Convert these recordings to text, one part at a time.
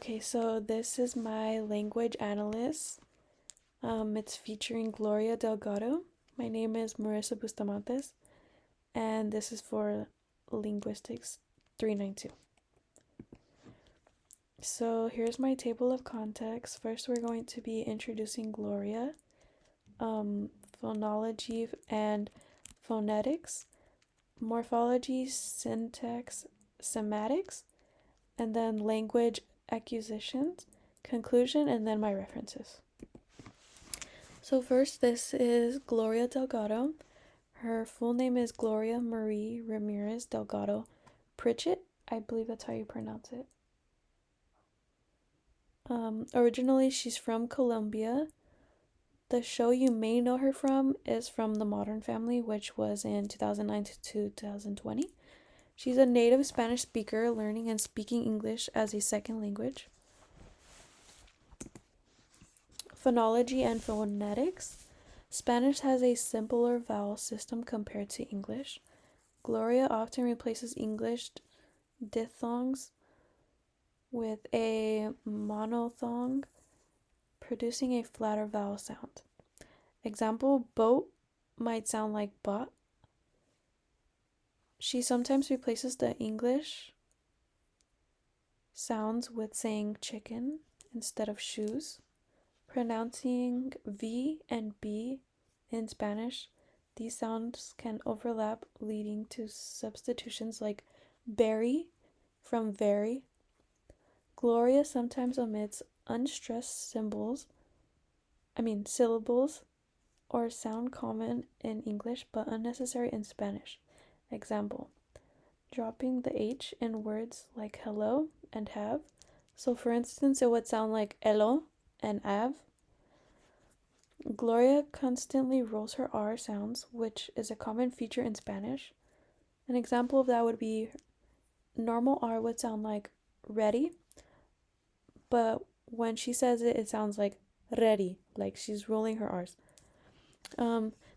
Okay, so this is my language analyst. It's featuring Gloria Delgado. My name is Marissa Bustamantes, and this is for Linguistics 392. So here's my table of contacts. First, we're going to be introducing Gloria, phonology and phonetics, morphology, syntax, semantics, and then language acquisitions, conclusion, and then my references. So first, this is Gloria Delgado. Her full name is Gloria Marie Ramirez Delgado Pritchett. I believe that's how you pronounce it. Originally, she's from Colombia. The show you may know her from is from The Modern Family, which was in 2009 to 2020. She's a native Spanish speaker, learning and speaking English as a second language. Phonology and phonetics. Spanish has a simpler vowel system compared to English. Gloria often replaces English diphthongs with a monophthong, producing a flatter vowel sound. Example, boat might sound like bot. She sometimes replaces the English sounds with saying chicken instead of shoes. Pronouncing V and B in Spanish, these sounds can overlap, leading to substitutions like berry from very. Gloria sometimes omits unstressed syllables, or sound common in English but unnecessary in Spanish. Example, dropping the H in words like hello and have. So for instance, it would sound like hello and have. Gloria constantly rolls her R sounds, which is a common feature in Spanish. An example of that would be normal R would sound like ready, but when she says it, it sounds like ready, like she's rolling her R's.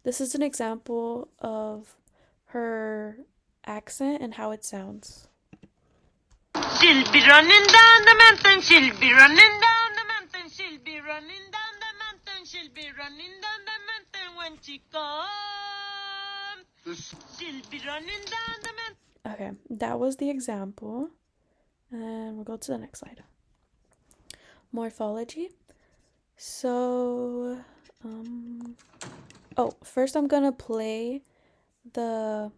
This is an example of her accent and how it sounds. She'll be running down the mountain, she'll be running down the mountain, she'll be running down the mountain, she'll be running down the mountain when she comes. She'll be running down the mountain. Okay, that was the example. And we'll go to the next slide. Morphology. So, first I'm gonna play the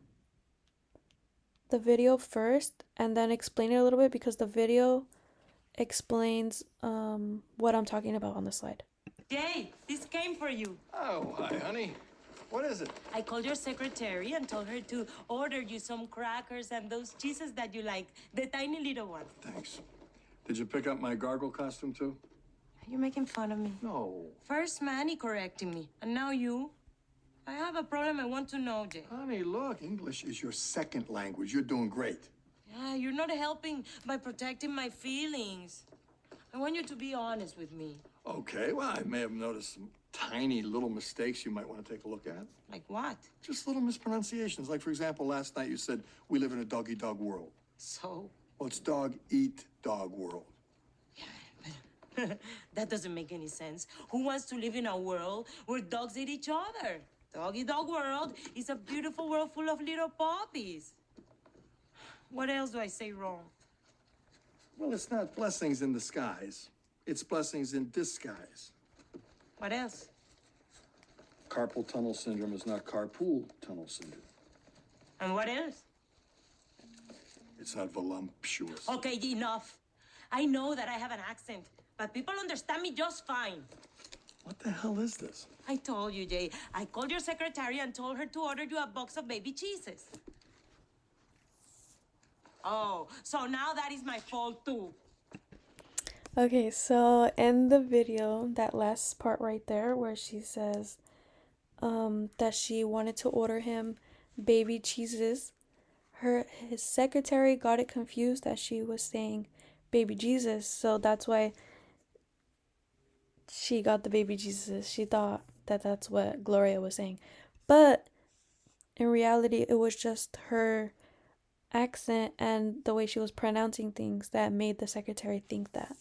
video first and then explain it a little bit because the video explains what I'm talking about on the slide. Jay, this came for you. Oh, hi, honey. What is it? I called your secretary and told her to order you some crackers and those cheeses that you like, the tiny little ones. Thanks. Did you pick up my gargle costume, too? You're making fun of me. No. First Manny correcting me, and now you. I have a problem I want to know, Jay. Honey, look, English is your second language. You're doing great. Yeah, you're not helping by protecting my feelings. I want you to be honest with me. Okay, well, I may have noticed some tiny little mistakes you might want to take a look at. Like what? Just little mispronunciations. Like, for example, last night you said, we live in a dog-eat-dog world. So? Well, it's dog-eat-dog world. That doesn't make any sense. Who wants to live in a world where dogs eat each other? Dog-eat-dog world is a beautiful world full of little puppies. What else do I say wrong? Well, it's not blessings in disguise. It's blessings in disguise. What else? Carpal tunnel syndrome is not carpool tunnel syndrome. And what else? It's not voluptuous. Okay, enough. I know that I have an accent, but people understand me just fine. What the hell is this? I told you, Jay. I called your secretary and told her to order you a box of baby cheeses. Oh, so now that is my fault too. Okay, so in the video, that last part right there where she says that she wanted to order him baby cheeses, his secretary got it confused that she was saying baby Jesus, so that's why she got the baby Jesus. She thought that that's what Gloria was saying, but in reality it was just her accent and the way she was pronouncing things that made the secretary think that.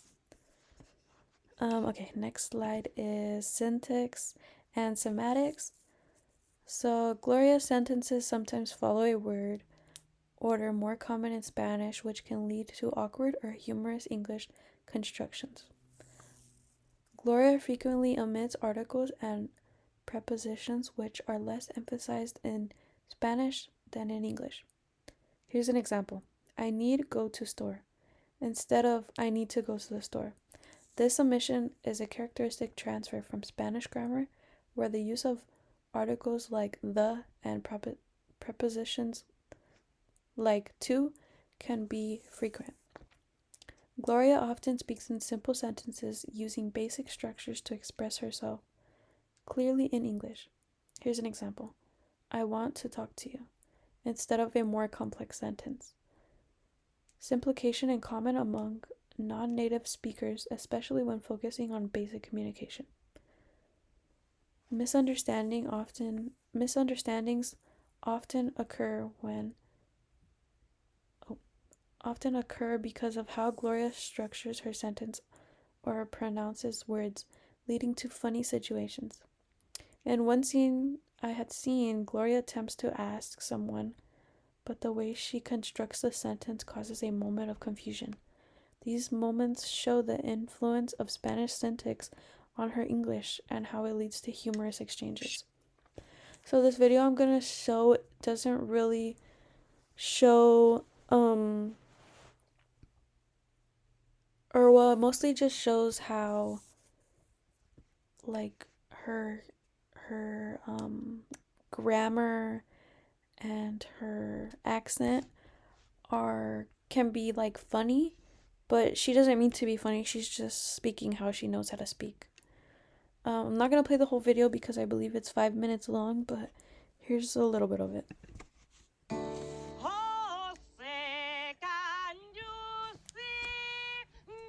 Okay, next slide is syntax and semantics. So, Gloria's sentences sometimes follow a word order more common in Spanish, which can lead to awkward or humorous English constructions. Gloria frequently omits articles and prepositions which are less emphasized in Spanish than in English. Here's an example. I need go to store instead of I need to go to the store. This omission is a characteristic transfer from Spanish grammar where the use of articles like the and prepositions like to can be frequent. Gloria often speaks in simple sentences using basic structures to express herself clearly in English. Here's an example. I want to talk to you, instead of a more complex sentence. Simplification is common among non-native speakers, especially when focusing on basic communication. Misunderstandings often occur because of how Gloria structures her sentence or pronounces words, leading to funny situations. In one scene I had seen, Gloria attempts to ask someone, but the way she constructs the sentence causes a moment of confusion. These moments show the influence of Spanish syntax on her English and how it leads to humorous exchanges. So this video I'm going to show doesn't really show it mostly just shows how like her grammar and her accent can be like funny, but she doesn't mean to be funny. She's just speaking how she knows how to speak. I'm not gonna play the whole video because I believe it's 5 minutes long, but here's a little bit of it. Jose, can you see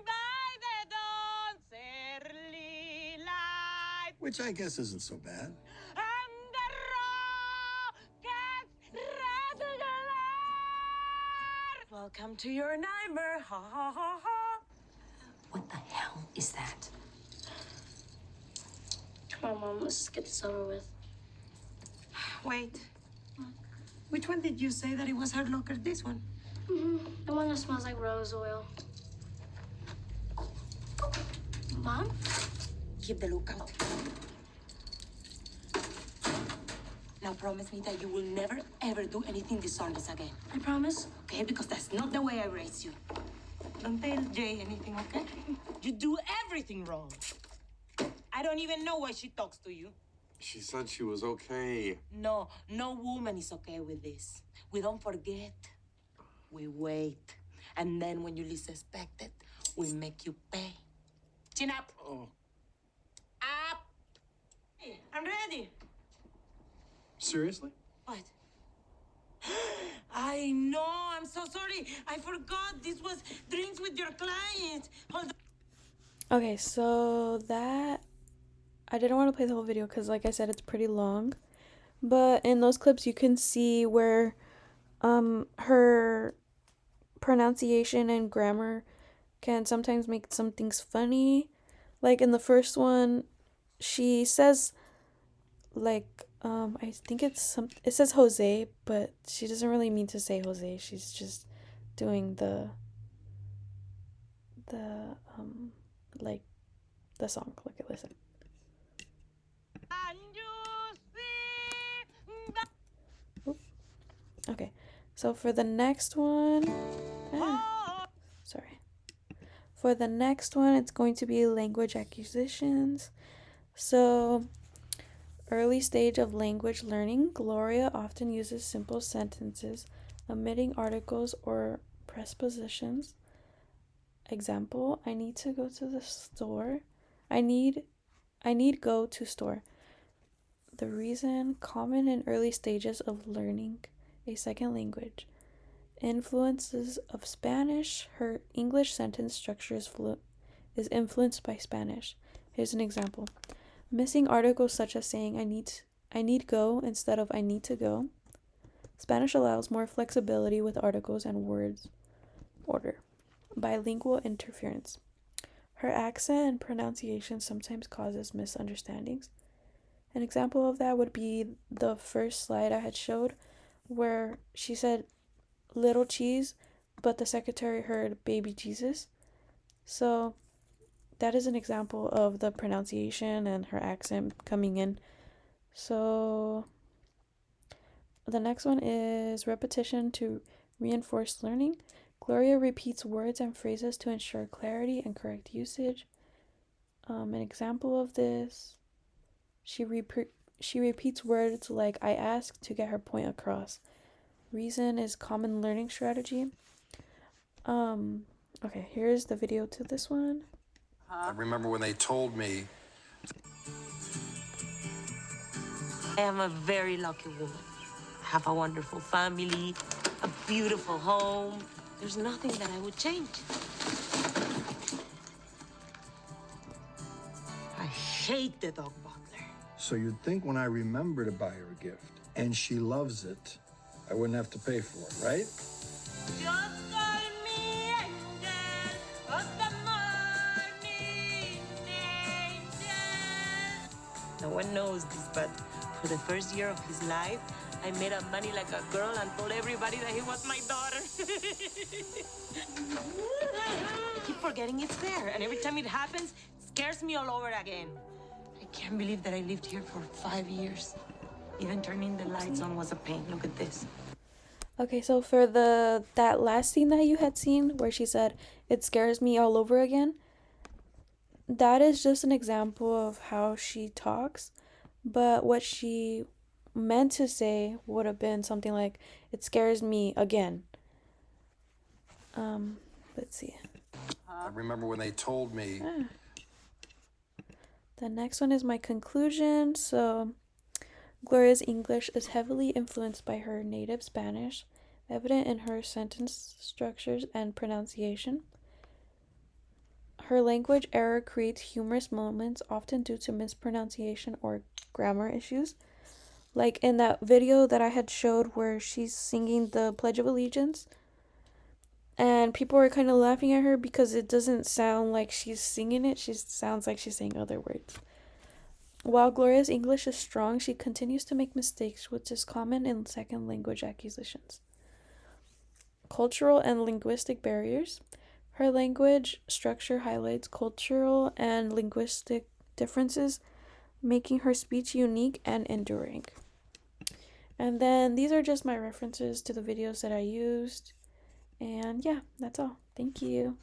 by the dawn's early light? Which I guess isn't so bad. And the rocket's red glare. Welcome to your nightmare. Ha ha ha ha. What the hell is that? Come on, Mom, let's just get this over with. Wait. Which one did you say that it was her locker? This one? The one that smells like rose oil. Mom? Keep the lookout. Now promise me that you will never ever do anything dishonest again. I promise. Okay? Because that's not the way I raised you. Don't tell Jay anything, okay? You do everything wrong. I don't even know why she talks to you. She said she was okay. No, no woman is okay with this. We don't forget. We wait. And then when you least expect it, we make you pay. Chin up. Oh. Up. I'm ready. Seriously? What? I know. I'm so sorry. I forgot. This was drinks with your client. Hold on. Okay, so that I didn't want to play the whole video because, like I said, it's pretty long. But in those clips, you can see where her pronunciation and grammar can sometimes make some things funny. Like in the first one, she says, like, I think it says Jose, but she doesn't really mean to say Jose. She's just doing the like the song. Look at listen. Can you see the Okay, so for the next one, sorry. For the next one, it's going to be language acquisitions. So, early stage of language learning, Gloria often uses simple sentences, omitting articles or prepositions. Example, I need to go to the store. I need go to store. The reason common in early stages of learning a second language. Influences of Spanish. Her English sentence structure is influenced by Spanish. Here's an example. Missing articles such as saying I need go instead of I need to go. Spanish allows more flexibility with articles and words order. Bilingual interference. Her accent and pronunciation sometimes causes misunderstandings. An example of that would be the first slide I had showed, where she said little cheese, but the secretary heard baby Jesus. So that is an example of the pronunciation and her accent coming in. So the next one is repetition to reinforce learning. Gloria repeats words and phrases to ensure clarity and correct usage. An example of this, she repeats words like I ask to get her point across. Reason is common learning strategy. Okay, here's the video to this one. I remember when they told me. I am a very lucky woman. I have a wonderful family, a beautiful home. There's nothing that I would change. I hate the dog butler. So you'd think when I remember to buy her a gift, and she loves it, I wouldn't have to pay for it, right? Just call me angel of the morning, angel. No one knows this, but for the first year of his life, I made up money like a girl and told everybody that he was my daughter. I keep forgetting it's there, and every time it happens, it scares me all over again. I can't believe that I lived here for 5 years. Even turning the lights on was a pain. Look at this. Okay, so for that last scene that you had seen where she said it scares me all over again, that is just an example of how she talks, but what she meant to say would have been something like it scares me again. Let's see. I remember when they told me. The next one is my conclusion. So Gloria's English is heavily influenced by her native Spanish, evident in her sentence structures and pronunciation. Her language error creates humorous moments, often due to mispronunciation or grammar issues. Like in that video that I had showed where she's singing the Pledge of Allegiance, and people are kind of laughing at her because it doesn't sound like she's singing it. She sounds like she's saying other words. While Gloria's English is strong, she continues to make mistakes, which is common in second language acquisitions. Cultural and linguistic barriers. Her language structure highlights cultural and linguistic differences, making her speech unique and enduring. And then these are just my references to the videos that I used. And yeah, that's all. Thank you.